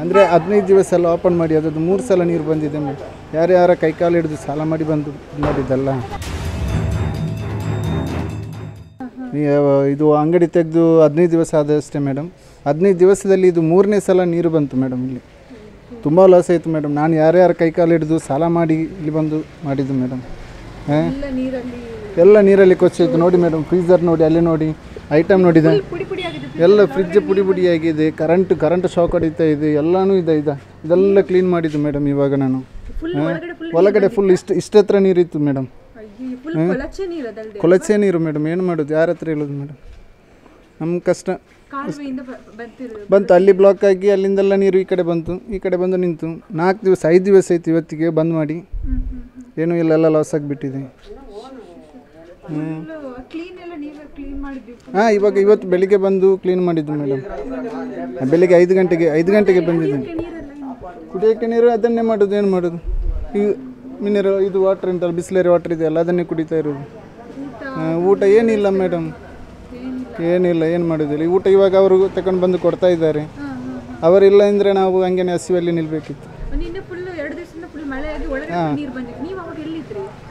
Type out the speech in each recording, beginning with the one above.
ಅಂದರೆ 15 ದಿವಸ ಎಲ್ಲ ಓಪನ್ ಮಾಡಿ ಅದದ್ದು 3 ಸಲ ನೀರು ಬಂದಿದೆ ಮೇಡಮ್. ಯಾರ್ಯಾರ ಕೈಕಾಲು ಹಿಡಿದು ಸಾಲ ಮಾಡಿ ಬಂದು ಮಾಡಿದ್ದಲ್ಲ. ಇದು ಅಂಗಡಿ ತೆಗೆದು 15 ದಿವಸ ಆದಷ್ಟೇ ಮೇಡಮ್. 15 ದಿವಸದಲ್ಲಿ ಇದು 3ನೇ ಸಲ ನೀರು ಬಂತು ಮೇಡಮ್. ಇಲ್ಲಿ ತುಂಬ ಲಾಸ್ ಆಯಿತು ಮೇಡಮ್. ನಾನು ಯಾರ್ಯಾರ ಕೈಕಾಲು ಹಿಡಿದು ಸಾಲ ಮಾಡಿ ಇಲ್ಲಿ ಬಂದು ಮಾಡಿದ್ದು ಮೇಡಮ್. ಎಲ್ಲ ನೀರಲ್ಲಿ ಕೊಚ್ಚಿತ್ತು ನೋಡಿ ಮೇಡಮ್. ಫ್ರೀಝರ್ ನೋಡಿ, ಅಲ್ಲಿ ನೋಡಿ, ಐಟಮ್ ನೋಡಿದೆ ಎಲ್ಲ ಫ್ರಿಜ್ ಪುಡಿ ಪುಡಿಯಾಗಿದೆ. ಕರೆಂಟ್ ಶಾಕ್ ಹೊಡಿತಾ ಇದೆ. ಎಲ್ಲನೂ ಇದೆಲ್ಲ ಕ್ಲೀನ್ ಮಾಡಿದ್ದು ಮೇಡಮ್. ಇವಾಗ ನಾನು ಒಳಗಡೆ ಫುಲ್ ಇಷ್ಟತ್ರ ನೀರಿತ್ತು ಮೇಡಮ್. ಕೊಳಚೆ ನೀರು ಮೇಡಮ್. ಏನು ಮಾಡೋದು, ಯಾರ ಹತ್ರ ಹೇಳೋದು ಮೇಡಮ್? ನಮ್ಮ ಕಷ್ಟ ಬಂತು. ಅಲ್ಲಿ ಬ್ಲಾಕ್ ಆಗಿ ಅಲ್ಲಿಂದೆಲ್ಲ ನೀರು ಈ ಕಡೆ ಬಂತು, ಈ ಕಡೆ ಬಂದು ನಿಂತು 4 ದಿವಸ 5 ದಿವಸ ಆಯ್ತು ಇವತ್ತಿಗೆ ಬಂದ್ ಮಾಡಿ. ಏನೂ ಇಲ್ಲ, ಎಲ್ಲ ಲಾಸ್ ಆಗಿಬಿಟ್ಟಿದೆ. ಹಾಂ, ಇವತ್ತು ಬೆಳಿಗ್ಗೆ ಬಂದು ಕ್ಲೀನ್ ಮಾಡಿದ್ದು ಮೇಡಮ್. ಬೆಳಿಗ್ಗೆ 5 ಗಂಟೆಗೆ ಬಂದಿದ್ದೀನಿ. ಕುಡಿಯೋಕ್ಕೆ ನೀರು ಅದನ್ನೇ ಮಾಡೋದು. ಏನು ಮಾಡೋದು? ಈ ಮಿನರಲ್ ಇದು ವಾಟರ್ ಅಂತಲ್ಲ, ಬಿಸ್ಲೇರಿ ವಾಟರ್ ಇದೆಯಲ್ಲ, ಅದನ್ನೇ ಕುಡಿತಾ ಇರೋದು. ಊಟ ಏನಿಲ್ಲ ಮೇಡಮ್, ಏನಿಲ್ಲ. ಏನು ಮಾಡೋದಿಲ್ಲ. ಊಟ ಇವಾಗ ಅವರು ತಗೊಂಡು ಬಂದು ಕೊಡ್ತಾ ಇದ್ದಾರೆ. ಅವರಿಲ್ಲ ಅಂದರೆ ನಾವು ಹಂಗೇನೆ ಹಸಿವಲ್ಲಿ ನಿಲ್ಲಬೇಕಿತ್ತು. ಹಾಂ,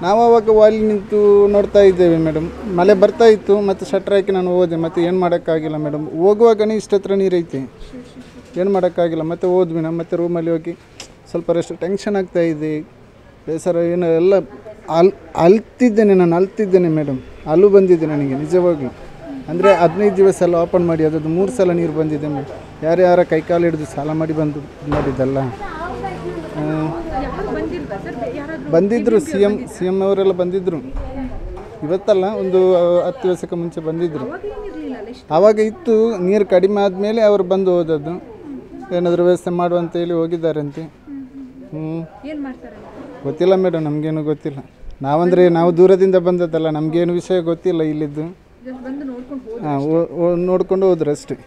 ನಾವು ಅವಾಗ ಅಲ್ಲಿ ನಿಂತು ನೋಡ್ತಾ ಇದ್ದೇವೆ ಮೇಡಮ್. ಮಳೆ ಬರ್ತಾ ಇತ್ತು, ಮತ್ತು ಶಟ್ರ್ ಹಾಕಿ ನಾನು ಹೋದೆ. ಮತ್ತು ಏನು ಮಾಡೋಕ್ಕಾಗಿಲ್ಲ ಮೇಡಮ್. ಹೋಗುವಾಗನೇ ಇಷ್ಟತ್ರ ನೀರೈತೆ, ಏನು ಮಾಡೋಕ್ಕಾಗಿಲ್ಲ. ಮತ್ತು ಹೋದ್ವಿ ನಾವು. ಮತ್ತು ರೂಮಲ್ಲಿ ಹೋಗಿ ಸ್ವಲ್ಪ ರೆಸ್ಟ್. ಟೆನ್ಷನ್ ಆಗ್ತಾ ಇದೆ, ಬೇಸರ ಏನು ಎಲ್ಲ ಅಳ್ತಿದ್ದೇನೆ ಮೇಡಮ್. ಅಲ್ಲೂ ಬಂದಿದೆ ನನಗೆ ನಿಜವಾಗ್ಲೂ. ಅಂದರೆ 15 ದಿವಸ ಎಲ್ಲ ಓಪನ್ ಮಾಡಿ ಅದದ್ದು 3 ಸಲ ನೀರು ಬಂದಿದೆ ಮೇಡಮ್. ಯಾರ್ಯಾರ ಕೈಕಾಲು ಹಿಡಿದು ಸಾಲ ಮಾಡಿ ಬಂದು ಮಾಡಿದ್ದಲ್ಲ. ಬಂದಿದ್ದರು, ಸಿ ಎಮ್ ಅವರೆಲ್ಲ ಬಂದಿದ್ದರು. ಇವತ್ತಲ್ಲ, ಒಂದು 10 ದಿವಸಕ್ಕೆ ಮುಂಚೆ ಬಂದಿದ್ದರು. ಆವಾಗ ಇತ್ತು ನೀರು ಕಡಿಮೆ ಆದಮೇಲೆ ಅವರು ಬಂದು ಹೋದದ್ದು. ಏನಾದರೂ ವ್ಯವಸ್ಥೆ ಮಾಡುವಂತೇಳಿ ಹೋಗಿದ್ದಾರಂತೆ. ಗೊತ್ತಿಲ್ಲ ಮೇಡಮ್, ನಮಗೇನು ಗೊತ್ತಿಲ್ಲ. ನಾವು ದೂರದಿಂದ ಬಂದದ್ದಲ್ಲ, ನಮಗೇನು ವಿಷಯ ಗೊತ್ತಿಲ್ಲ ಇಲ್ಲಿದ್ದು. ಹಾಂ, ನೋಡ್ಕೊಂಡು ಹೋದ್ರು ಅಷ್ಟೇ.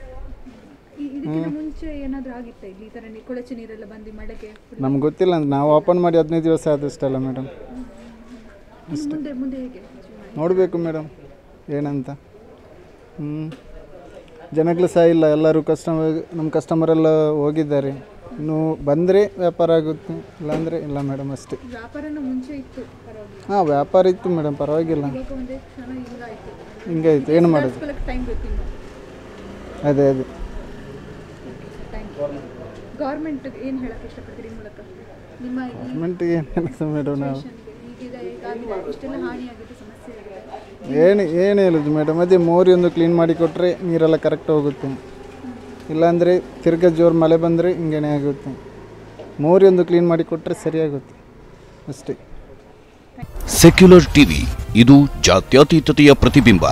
ನಮ್ಗೆ ಗೊತ್ತಿಲ್ಲ. ನಾವು ಓಪನ್ ಮಾಡಿ 15 ದಿವಸ ಆದಷ್ಟಲ್ಲ ಮೇಡಮ್. ಅಷ್ಟೇ, ನೋಡಬೇಕು ಮೇಡಮ್ ಏನಂತ. ಜನಗಳು ಸಹ ಇಲ್ಲ, ಎಲ್ಲರೂ ನಮ್ಮ ಕಸ್ಟಮರೆಲ್ಲ ಹೋಗಿದ್ದಾರೆ. ಇನ್ನು ಬಂದರೆ ವ್ಯಾಪಾರ ಆಗುತ್ತೆ, ಇಲ್ಲಾಂದರೆ ಇಲ್ಲ ಮೇಡಮ್. ಅಷ್ಟೇ. ಹಾಂ, ವ್ಯಾಪಾರ ಇತ್ತು ಮೇಡಮ್, ಪರವಾಗಿಲ್ಲ. ಹಿಂಗಾಯ್ತು, ಏನು ಮಾಡೋದು? ಅದೇ ಗೌರ್ಮೆಂಟ್ಗೆ ಏನು ಹೇಳೋದು ಮೇಡಮ್? ನಾವು ಏನು ಹೇಳೋದು ಮೇಡಮ್? ಅದೇ ಮೋರಿ ಒಂದು ಕ್ಲೀನ್ ಮಾಡಿ ಕೊಟ್ಟರೆ ನೀರೆಲ್ಲ ಕರೆಕ್ಟ್ ಹೋಗುತ್ತೆ. ಇಲ್ಲಾಂದರೆ ತಿರ್ಗಾ ಜೋರು ಮಳೆ ಬಂದರೆ ಹಿಂಗೇನೆ ಆಗುತ್ತೆ. ಮೋರಿ ಒಂದು ಕ್ಲೀನ್ ಮಾಡಿ ಕೊಟ್ಟರೆ ಸರಿಯಾಗುತ್ತೆ ಅಷ್ಟೇ. ಸೆಕ್ಯುಲರ್ ಟಿವಿ, ಇದು ಜಾತ್ಯತೀತತೆಯ ಪ್ರತಿಬಿಂಬ.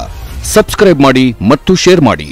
ಸಬ್ಸ್ಕ್ರೈಬ್ ಮಾಡಿ ಮತ್ತು ಶೇರ್ ಮಾಡಿ.